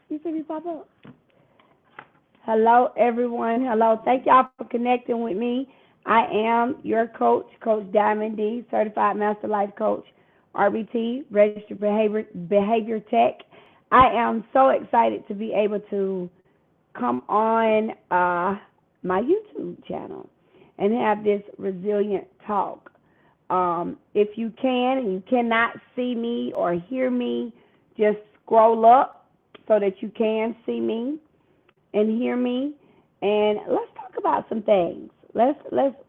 You see me pop up? Hello, everyone. Hello. Thank y'all for connecting with me. I am your coach, Coach Diamond D, Certified Master Life Coach, RBT, Registered Behavior Tech. I am so excited to be able to come on my YouTube channel and have this resilient talk. If you can and you cannot see me or hear me, just scroll up so that you can see me and hear me. And let's talk about some things. Let's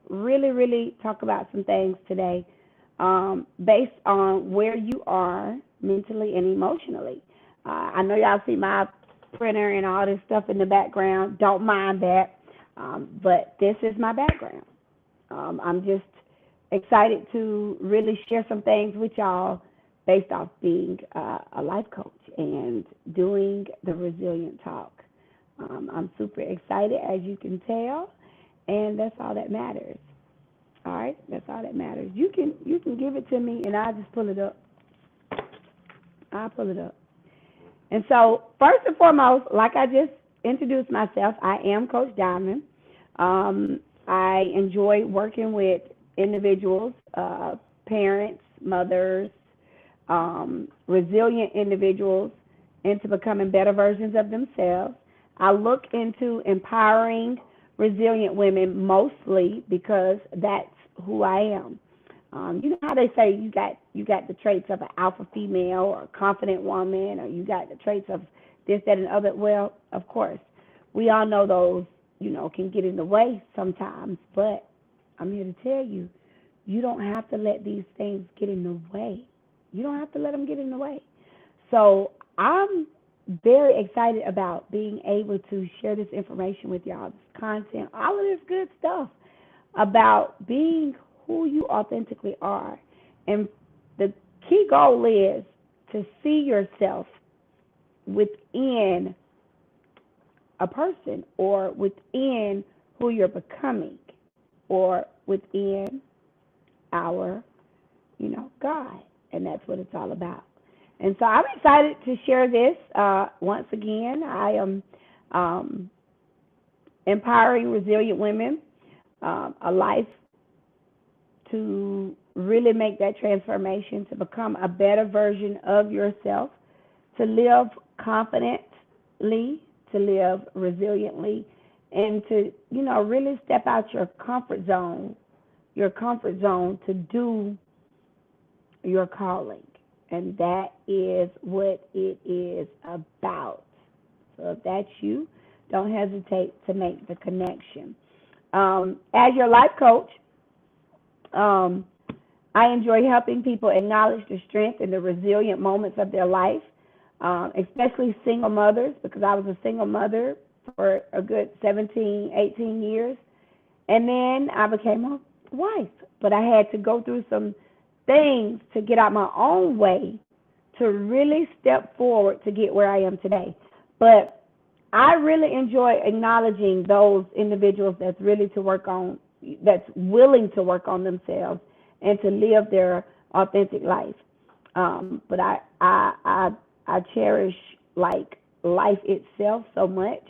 really talk about some things today, based on where you are mentally and emotionally. I know y'all see my printer and all this stuff in the background. Don't mind that, but this is my background. I'm just excited to really share some things with y'all based off being a life coach and doing the resilient talk. I'm super excited, as you can tell, and that's all that matters. All right, that's all that matters. You can give it to me, and I'll just pull it up. I'll pull it up. And so, first and foremost, like I just introduced myself, I am Coach Diamond. I enjoy working with individuals, parents, mothers, resilient individuals into becoming better versions of themselves. I look into empowering resilient women mostly because that's who I am. You know how they say you got the traits of an alpha female or a confident woman, or you got the traits of this, that, and other. Well, of course, we all know those, can get in the way sometimes. But I'm here to tell you, you don't have to let these things get in the way. You don't have to let them get in the way. So I'm very excited about being able to share this information with y'all, this content, all of this good stuff about being who you authentically are. And the key goal is to see yourself within a person, or within who you're becoming, or within our, God. And that's what it's all about. And so I'm excited to share this. Once again, I am empowering resilient women, a life to really make that transformation, to become a better version of yourself, to live confidently, to live resiliently, and to, really step out your comfort zone to do your calling. And that is what it is about. So if that's you, don't hesitate to make the connection. As your life coach, I enjoy helping people acknowledge the strength and the resilient moments of their life, especially single mothers, because I was a single mother for a good 17, 18 years. And then I became a wife. But I had to go through some things to get out my own way to really step forward to get where I am today. But I really enjoy acknowledging those individuals that's willing to work on themselves and to live their authentic life. But I cherish like life itself so much,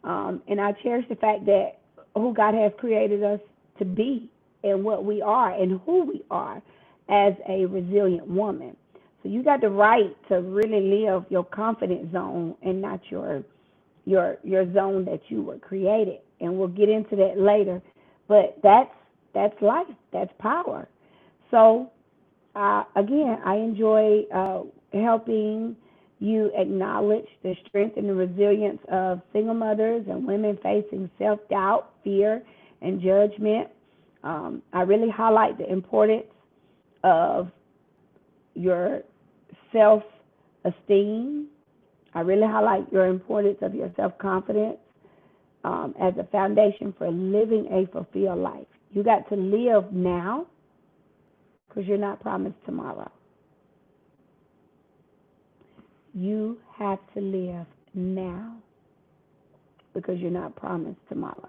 and I cherish the fact that who God has created us to be and what we are and who we are as a resilient woman. So you got the right to really live your confident zone and not your zone that you were created. And we'll get into that later. But that's life. That's power. So again, I enjoy helping you acknowledge the strength and the resilience of single mothers and women facing self-doubt, fear, and judgment. I really highlight the importance of your self-esteem. I really highlight your importance of your self-confidence as a foundation for living a fulfilled life. You got to live now because you're not promised tomorrow. You have to live now because you're not promised tomorrow.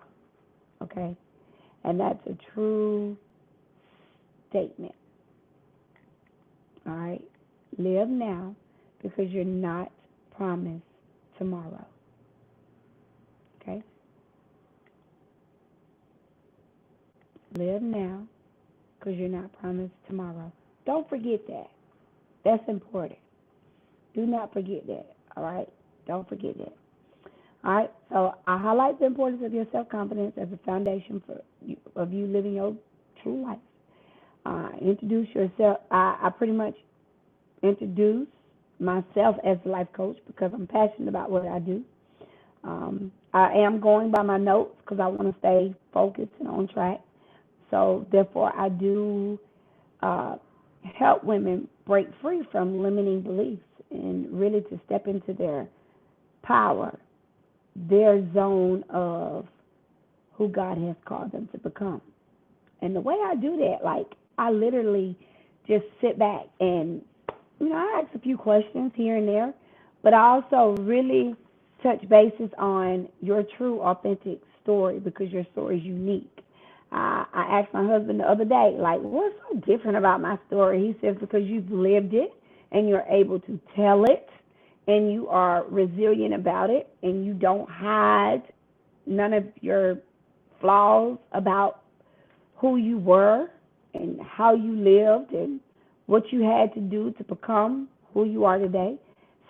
Okay? And that's a true statement. All right? Live now because you're not promised tomorrow. Okay? Live now because you're not promised tomorrow. Don't forget that. That's important. Do not forget that. All right? Don't forget that. All right? So I highlight the importance of your self-confidence as a foundation of you living your true life. Introduce yourself. I pretty much introduce myself as a life coach because I'm passionate about what I do. I am going by my notes because I want to stay focused and on track. So therefore, I do help women break free from limiting beliefs and really to step into their power, their zone of who God has called them to become. And the way I do that, like I literally just sit back and, I ask a few questions here and there, but I also really touch bases on your true, authentic story because your story is unique. I asked my husband the other day, like, what's so different about my story? He says, because you've lived it and you're able to tell it and you are resilient about it and you don't hide none of your flaws about who you were and how you lived and what you had to do to become who you are today.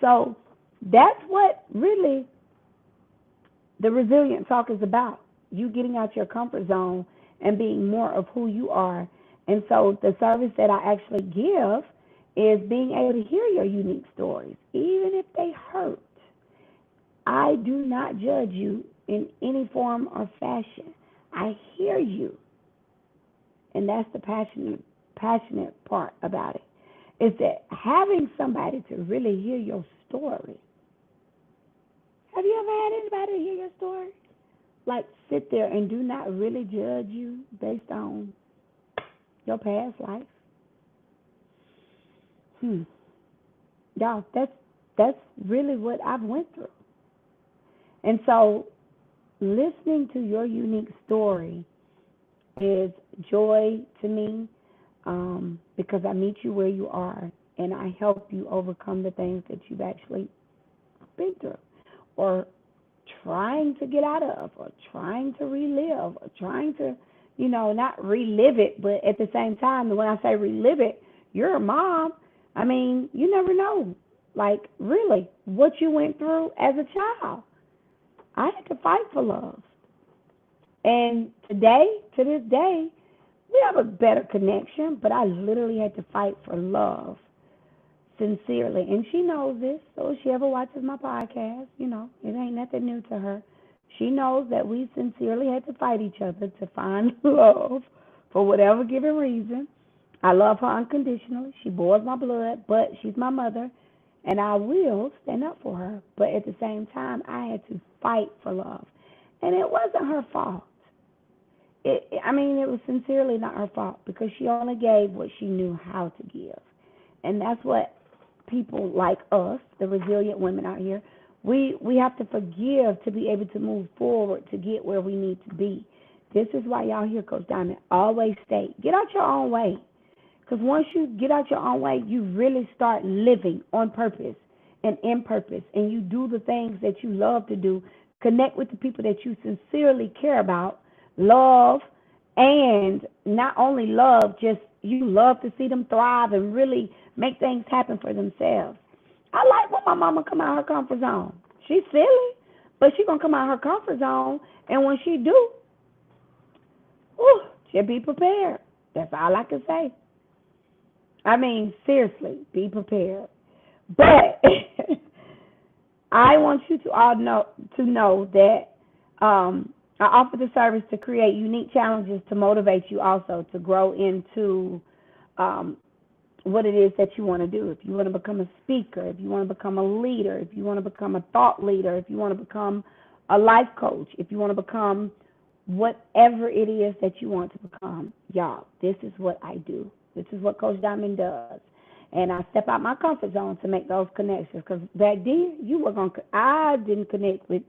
So that's what really the resilient talk is about. You getting out your comfort zone and being more of who you are. And so the service that I actually give is being able to hear your unique stories, even if they hurt. I do not judge you in any form or fashion. I hear you. And that's the passionate part about it, is that having somebody to really hear your story. Have you ever had anybody hear your story? Like sit there and do not really judge you based on your past life? Y'all, that's really what I've went through. And so listening to your unique story is joy to me because I meet you where you are and I help you overcome the things that you've actually been through or trying to get out of or trying to relive or trying to, not relive it, but at the same time, when I say relive it, you're a mom. I mean, you never know, like, really, what you went through as a child. I had to fight for love. And today, to this day, we have a better connection, but I literally had to fight for love sincerely. And she knows this, so if she ever watches my podcast, it ain't nothing new to her. She knows that we sincerely had to fight each other to find love for whatever given reason. I love her unconditionally. She boils my blood, but she's my mother, and I will stand up for her. But at the same time, I had to fight for love. And it wasn't her fault. It was sincerely not her fault because she only gave what she knew how to give. And that's what people like us, the resilient women out here, we have to forgive to be able to move forward to get where we need to be. This is why y'all hear Coach Diamond always state, get out your own way. Because once you get out your own way, you really start living on purpose and in purpose. And you do the things that you love to do. Connect with the people that you sincerely care about, love, and not only love, just you love to see them thrive and really make things happen for themselves. I like when my mama come out of her comfort zone. She's silly, but she's going to come out of her comfort zone. And when she do, she'll be prepared. That's all I can say. I mean, seriously, be prepared. But I want you to all know that I offer the service to create unique challenges to motivate you also to grow into what it is that you want to do. If you want to become a speaker, if you want to become a leader, if you want to become a thought leader, if you want to become a life coach, if you want to become whatever it is that you want to become, y'all, this is what I do. This is what Coach Diamond does. And I step out my comfort zone to make those connections because back then I didn't connect with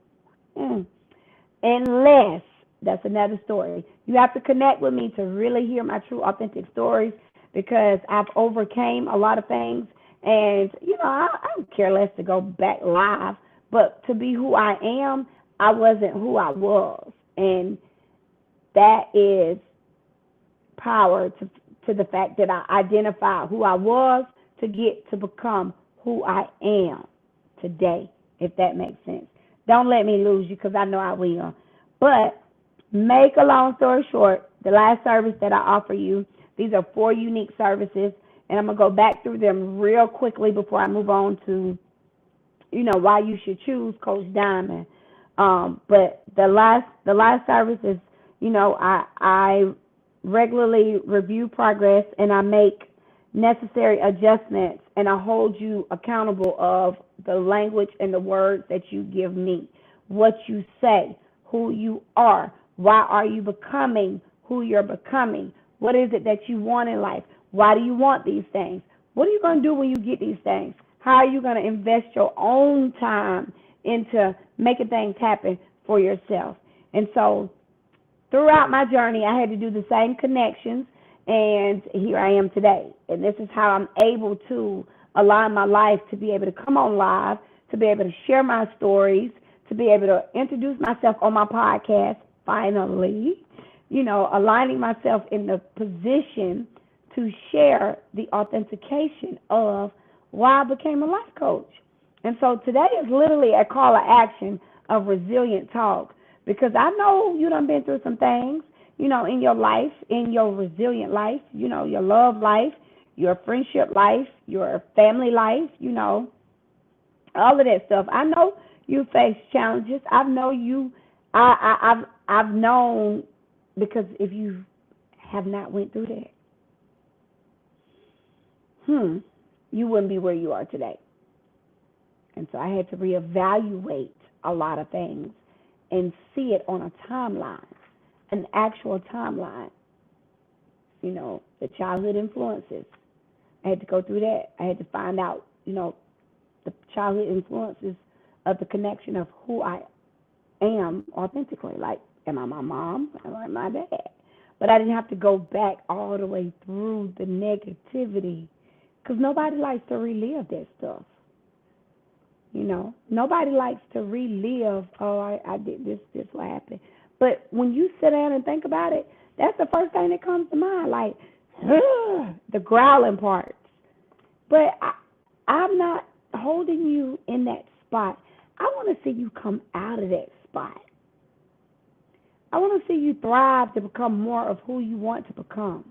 unless, that's another story. You have to connect with me to really hear my true authentic stories because I've overcame a lot of things. And, I don't care less to go back live, But to be who I am, I wasn't who I was. And that is power to the fact that I identified who I was to get to become who I am today, if that makes sense. Don't let me lose you because I know I will. But make a long story short, the last service that I offer you, these are 4 unique services, and I'm going to go back through them real quickly before I move on to, why you should choose Coach Diamond. But the last service is, I regularly review progress and I make necessary adjustments and I hold you accountable of the language and the words that you give me, what you say, who you are, why are you becoming who you're becoming, what is it that you want in life, why do you want these things, what are you going to do when you get these things, how are you going to invest your own time into making things happen for yourself. And so throughout my journey, I had to do the same connections, and here I am today. And this is how I'm able to align my life to be able to come on live, to be able to share my stories, to be able to introduce myself on my podcast, finally, aligning myself in the position to share the authentication of why I became a life coach. And so today is literally a call to action of resilient talk, because I know you done been through some things, in your life, in your resilient life, your love life, your friendship life, your family life, all of that stuff. I know you face challenges. I've known, because if you have not went through that, you wouldn't be where you are today. And so I had to reevaluate a lot of things and see it on a timeline, an actual timeline. The childhood influences. I had to go through that. I had to find out, the childhood influences of the connection of who I am authentically. Like, am I my mom? Am I my dad? But I didn't have to go back all the way through the negativity, because nobody likes to relive that stuff. Nobody likes to relive, I did this what happened. But when you sit down and think about it, that's the first thing that comes to mind, like, the growling parts. But I'm not holding you in that spot. I want to see you come out of that spot. I want to see you thrive to become more of who you want to become.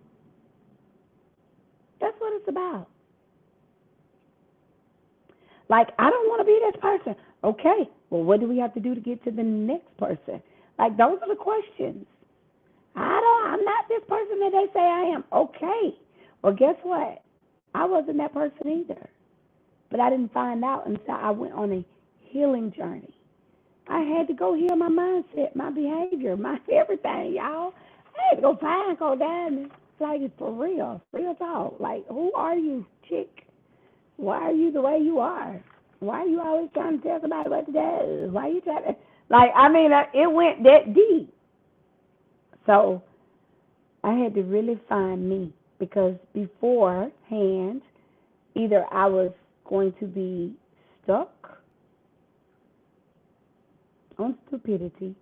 That's what it's about. Like, I don't want to be this person. Okay, well, what do we have to do to get to the next person? Like, those are the questions. I'm not this person that they say I am. Okay, well, guess what? I wasn't that person either. But I didn't find out until I went on a healing journey. I had to go heal my mindset, my behavior, my everything, y'all. I had to go find Coach Diamond. Like, it's for real talk. Like, who are you, chick? Why are you the way you are? Why are you always trying to tell somebody what to do? Why are you trying to, it went that deep. So I had to really find me, because beforehand, either I was going to be stuck on stupidity,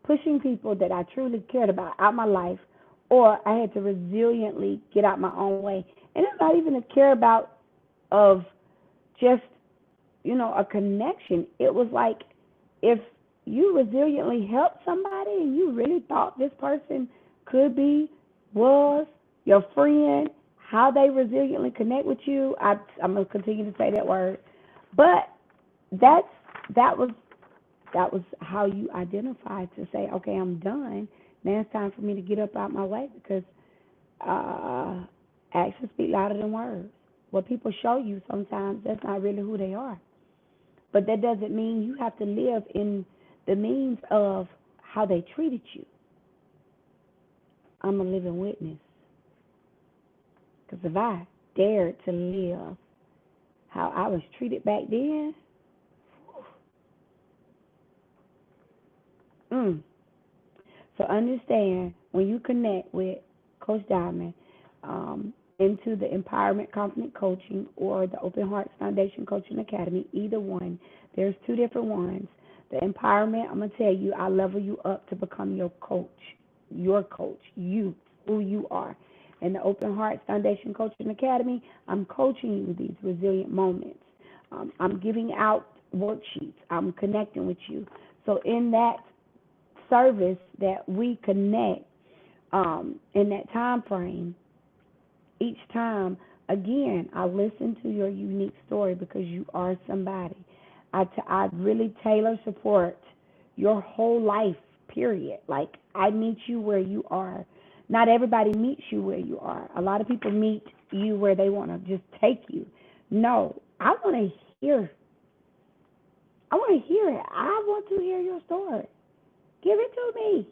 pushing people that I truly cared about out my life, or I had to resiliently get out my own way. And it's not even a care about of just, a connection. It was like, if you resiliently helped somebody and you really thought this person was your friend, how they resiliently connect with you, I'm going to continue to say that word. But that was how you identified to say, okay, I'm done. Now it's time for me to get up out my way, because actions speak louder than words. What people show you sometimes, that's not really who they are. But that doesn't mean you have to live in the means of how they treated you. I'm a living witness. Because if I dared to live how I was treated back then, So understand, when you connect with Coach Diamond into the Empowerment Confident Coaching or the Open Hearts Foundation Coaching Academy, either one, There's two different ones. The empowerment, I'm going to tell you, I level you up to become your coach, you, who you are. In the Open Hearts Foundation Coaching Academy, I'm coaching you these resilient moments. I'm giving out worksheets. I'm connecting with you. So in that service that we connect, in that time frame, each time, again, I listen to your unique story because you are somebody. I really tailor support your whole life, period. Like, I meet you where you are. Not everybody meets you where you are. A lot of people meet you where they want to just take you. No, I want to hear. I want to hear it. I want to hear your story. Give it to me.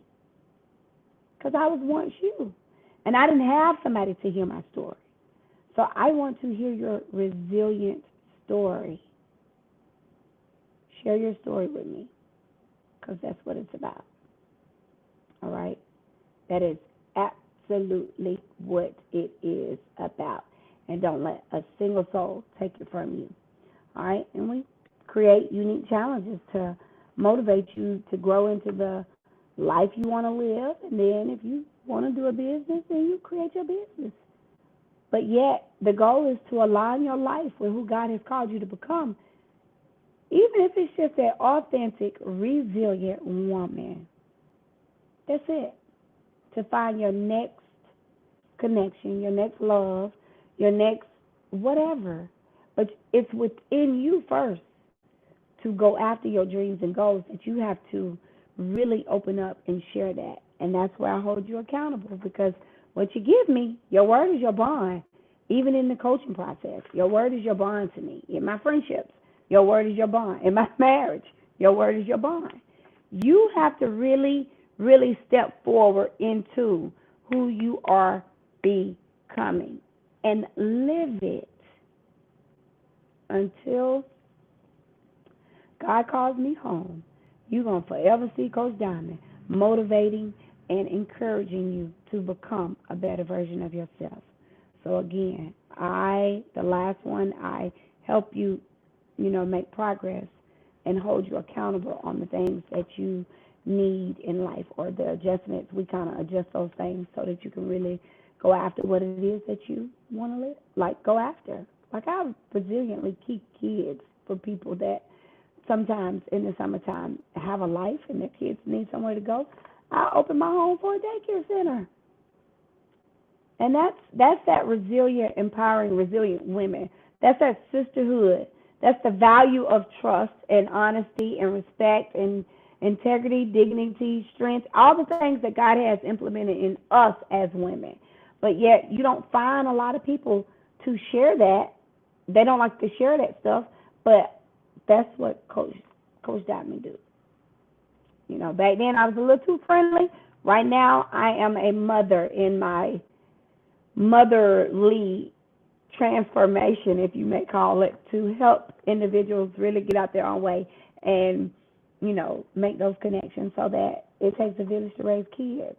Because I was once you. And I didn't have somebody to hear my story. So I want to hear your resilient story. Share your story with me. Because that's what it's about. All right? That is absolutely what it is about. And don't let a single soul take it from you. All right? And we create unique challenges to motivate you to grow into the life you want to live. And then if you want to do a business, then you create your business. But yet, the goal is to align your life with who God has called you to become. Even if it's just that authentic, resilient woman. That's it. To find your next connection, your next love, your next whatever. But it's within you first to go after your dreams and goals that you have to really open up and share that. And that's where I hold you accountable, because what you give me, your word is your bond. Even in the coaching process, your word is your bond to me. In my friendships, your word is your bond. In my marriage, your word is your bond. You have to really, really step forward into who you are becoming and live it until God calls me home. You're going to forever see Coach Diamond motivating and encouraging you to become a better version of yourself. So again, the last one, I help you, make progress and hold you accountable on the things that you need in life, or the adjustments. We kind of adjust those things so that you can really go after what it is that you want to live, like go after. Like, I resiliently keep kids for people that sometimes in the summertime have a life and their kids need somewhere to go. I open my home for a daycare center. And that's that resilient, empowering, resilient women. That's that sisterhood. That's the value of trust and honesty and respect and integrity, dignity, strength, all the things that God has implemented in us as women. But yet you don't find a lot of people to share that. They don't like to share that stuff, but that's what Coach Diamond do. Back then I was a little too friendly. Right now I am a mother in my motherly transformation, if you may call it, to help individuals really get out their own way and, make those connections, so that it takes a village to raise kids.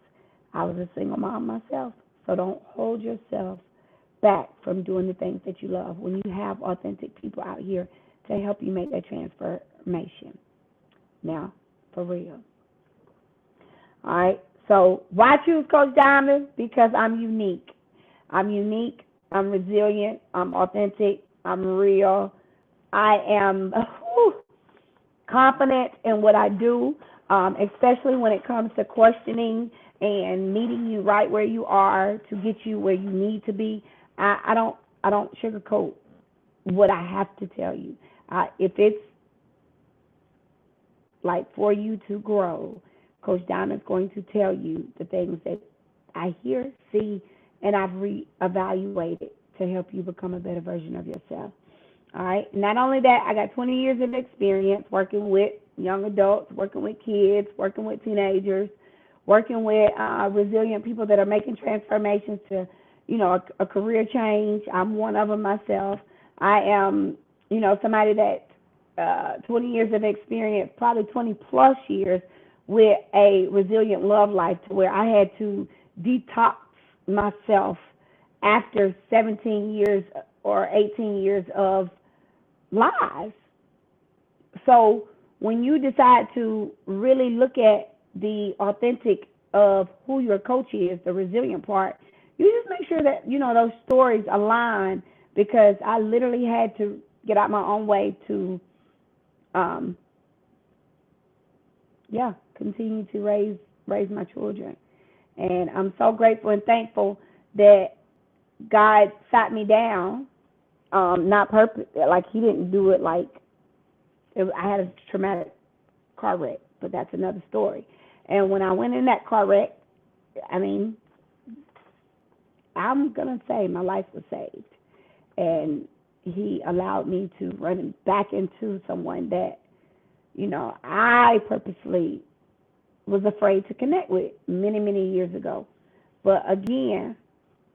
I was a single mom myself, so don't hold yourself back from doing the things that you love when you have authentic people out here to help you make that transformation. Now, for real. All right, so why choose Coach Diamond? Because I'm unique. I'm unique, I'm resilient, I'm authentic, I'm real. I am confident in what I do, especially when it comes to questioning and meeting you right where you are to get you where you need to be. I don't sugarcoat what I have to tell you. If it's like for you to grow, Coach Diamond's going to tell you the things that I hear, see, and I've reevaluated to help you become a better version of yourself. All right. Not only that, I got 20 years of experience working with young adults, working with kids, working with teenagers, working with resilient people that are making transformations to, a career change. I'm one of them myself. I am, somebody that 20 years of experience, probably 20 plus years with a resilient love life, to where I had to detox myself after 17 years or 18 years of lies. So when you decide to really look at the authentic of who your coach is, the resilient part, you just make sure that, those stories align, because I literally had to get out my own way to, continue to raise my children. And I'm so grateful and thankful that God sat me down, not purpose, like He didn't do it like I had a traumatic car wreck, but that's another story. And when I went in that car wreck, I mean, I'm going to say my life was saved. And He allowed me to run back into someone that, I purposely was afraid to connect with many, many years ago. But again,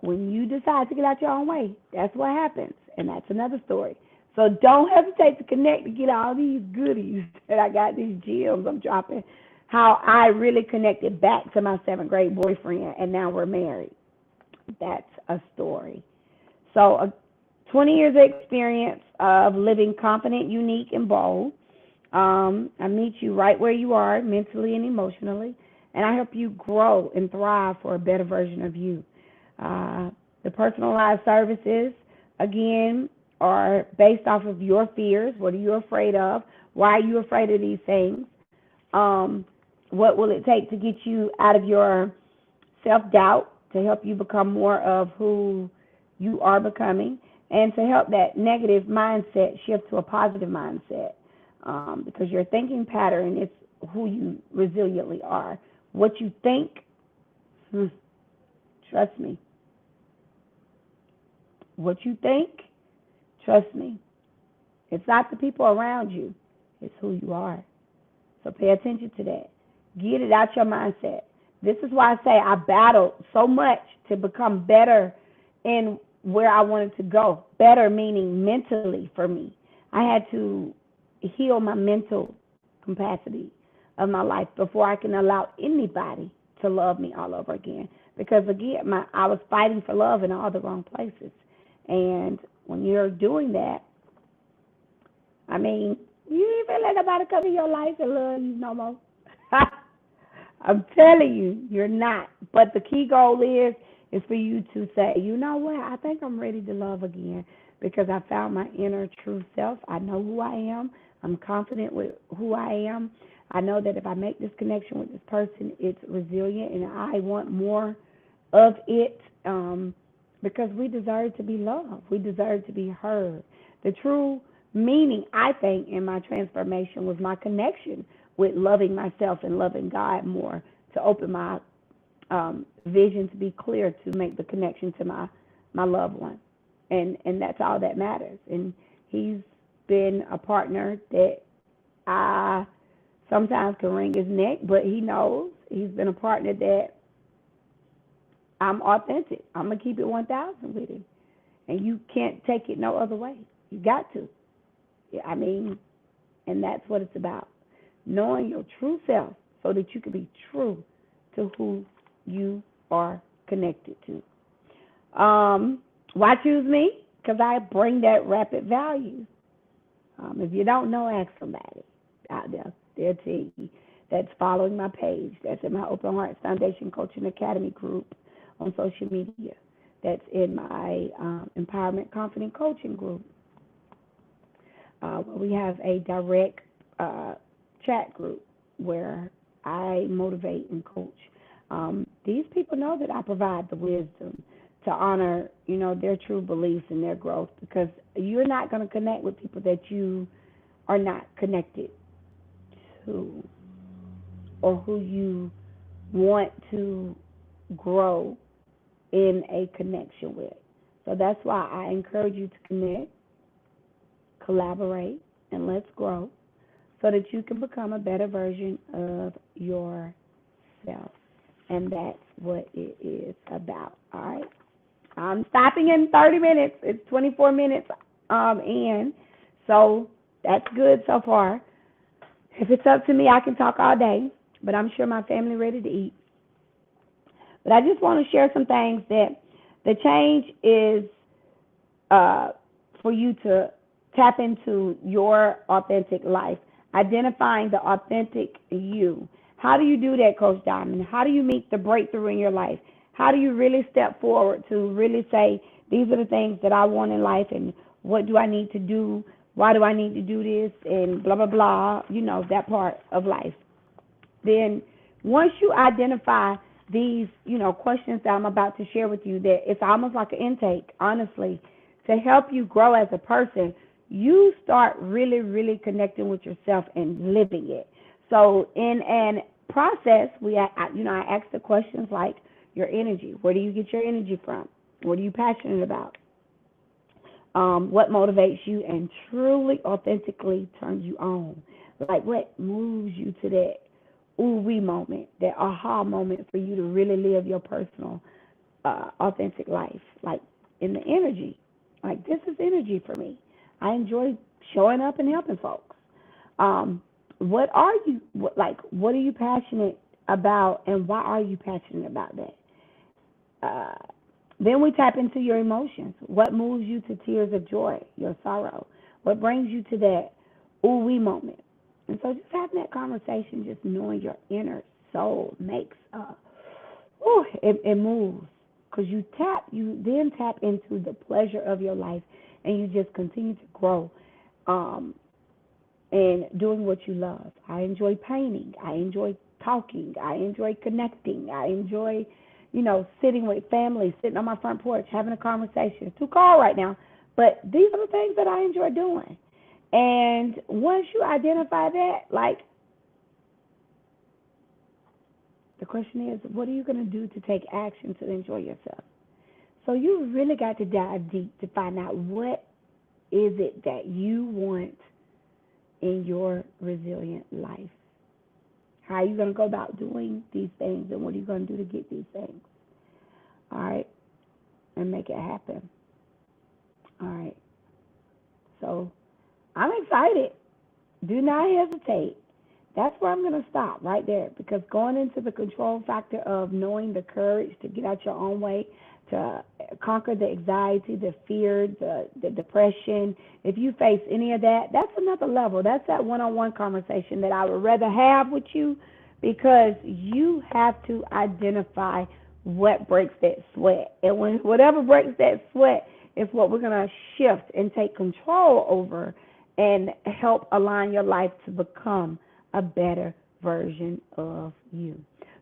when you decide to get out your own way, that's what happens. And that's another story. So don't hesitate to connect to get all these goodies that I got, these gems I'm dropping. How I really connected back to my 7th grade boyfriend, and now we're married. That's a story. So 20 years of experience of living confident, unique, and bold. I meet you right where you are, mentally and emotionally, and I help you grow and thrive for a better version of you. The personalized services, again, are based off of your fears. What are you afraid of? Why are you afraid of these things? What will it take to get you out of your self-doubt, to help you become more of who you are becoming, and to help that negative mindset shift to a positive mindset, because your thinking pattern is who you resiliently are. What you think, trust me. What you think, trust me. It's not the people around you. It's who you are. So pay attention to that. Get it out your mindset. This is why I say I battled so much to become better in where I wanted to go. Better meaning mentally for me. I had to heal my mental capacity of my life before I can allow anybody to love me all over again. Because again, I was fighting for love in all the wrong places. And when you're doing that, I mean, you ain't feel like nobody come in your life and love you no more. I'm telling you, you're not. But the key goal is for you to say, you know what, I think I'm ready to love again, because I found my inner true self. I know who I am. I'm confident with who I am. I know that if I make this connection with this person, it's resilient, and I want more of it, because we deserve to be loved. We deserve to be heard. The true meaning, I think, in my transformation was my connection with loving myself and loving God more, to open my vision to be clear, to make the connection to my loved one. And that's all that matters. And He's been a partner that I sometimes can wring his neck, but He knows. He's been a partner that I'm authentic. I'm going to keep it 1,000 with him. And you can't take it no other way. You got to. I mean, and that's what it's about. Knowing your true self so that you can be true to who you are connected to. Why choose me? Because I bring that rapid value. If you don't know, ask somebody out there. They'll tell you. That's following my page. That's in my Open Hearts Foundation Coaching Academy group on social media. That's in my Empowerment Confident Coaching group. We have a direct chat group where I motivate and coach. These people know that I provide the wisdom to honor, their true beliefs and their growth, because you're not going to connect with people that you are not connected to, or who you want to grow in a connection with. So that's why I encourage you to connect, collaborate, and let's grow, so that you can become a better version of yourself. And that's what it is about. All right. I'm stopping in 30 minutes. It's 24 minutes in. So that's good so far. If it's up to me, I can talk all day, but I'm sure my family ready to eat. But I just want to share some things that the change is for you to tap into your authentic life. identifying the authentic you. How do you do that, Coach Diamond? How do you meet the breakthrough in your life? How do you really step forward to really say, these are the things that I want in life, and what do I need to do? Why do I need to do this? And blah, blah, blah, that part of life. Then once you identify these, questions that I'm about to share with you, that it's almost like an intake, honestly, to help you grow as a person, you start really, really connecting with yourself and living it. So in an process, I ask the questions like your energy. Where do you get your energy from? What are you passionate about? What motivates you and truly, authentically turns you on? Like what moves you to that ooh-wee moment, that aha moment for you to really live your personal, authentic life? Like in the energy. Like this is energy for me. I enjoy showing up and helping folks. What are you passionate about, and why are you passionate about that? Then we tap into your emotions. What moves you to tears of joy, your sorrow? What brings you to that ooh-wee moment? And so just having that conversation, just knowing your inner soul makes, it moves. Because you then tap into the pleasure of your life, and you just continue to grow and doing what you love. I enjoy painting. I enjoy talking. I enjoy connecting. I enjoy, sitting with family, sitting on my front porch, having a conversation. It's too cold right now, but these are the things that I enjoy doing. And once you identify that, the question is, what are you going to do to take action to enjoy yourself? So you really got to dive deep to find out what is it that you want in your resilient life. How are you going to go about doing these things, and what are you going to do to get these things? All right, and make it happen. All right. So I'm excited. Do not hesitate. That's where I'm going to stop right there, because going into the control factor of knowing the courage to get out your own way, to conquer the anxiety, the fear, the depression. If you face any of that, that's another level. That's that one-on-one conversation that I would rather have with you, because you have to identify what breaks that sweat. And whatever breaks that sweat is what we're going to shift and take control over and help align your life to become a better version of you.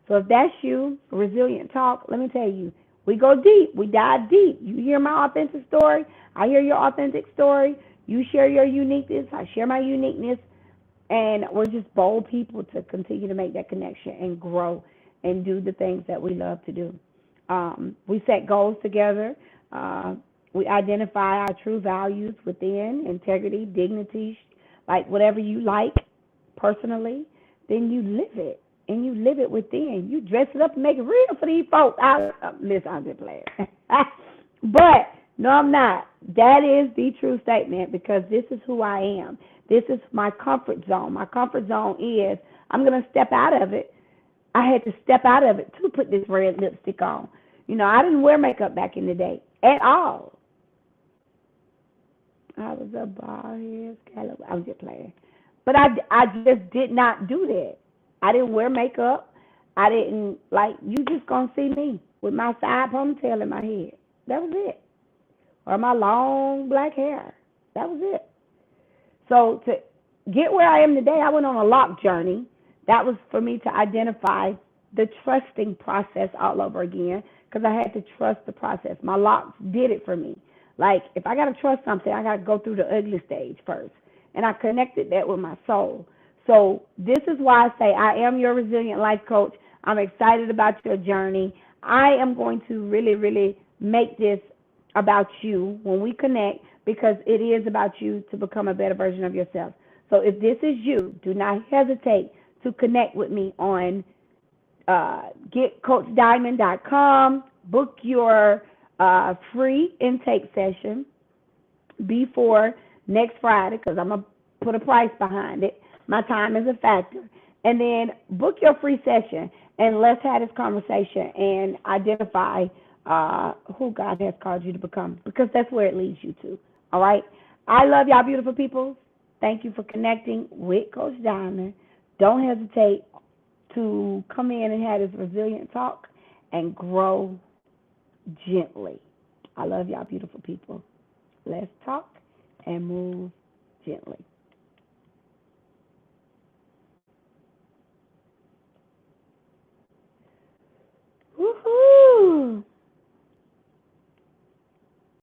So if that's you, Resilient Talk, let me tell you, we go deep. We dive deep. You hear my authentic story. I hear your authentic story. You share your uniqueness. I share my uniqueness. And we're just bold people to continue to make that connection and grow and do the things that we love to do. We set goals together. We identify our true values within, integrity, dignity, like whatever you like personally. Then you live it. And you live it within. You dress it up and make it real for these folks. Listen, I'm just playing. But, no, I'm not. That is the true statement, because this is who I am. This is my comfort zone. My comfort zone is I'm going to step out of it. I had to step out of it to put this red lipstick on. I didn't wear makeup back in the day at all. I was a bald head. I'm just playing. But I just did not do that. I didn't wear makeup. I didn't, you just going to see me with my side ponytail in my head. That was it. Or my long black hair. That was it. So to get where I am today, I went on a lock journey. That was for me to identify the trusting process all over again, because I had to trust the process. My locks did it for me. If I got to trust something, I got to go through the ugly stage first. And I connected that with my soul. So this is why I say I am your resilient life coach. I'm excited about your journey. I am going to really, really make this about you when we connect, because it is about you to become a better version of yourself. So if this is you, do not hesitate to connect with me on getcoachdiamond.com. Book your free intake session before next Friday, because I'm going to put a price behind it. My time is a factor. And then book your free session, and let's have this conversation and identify who God has called you to become, because that's where it leads you to. All right? I love y'all, beautiful people. Thank you for connecting with Coach Diamond. Don't hesitate to come in and have this resilient talk and grow gently. I love y'all, beautiful people. Let's talk and move gently.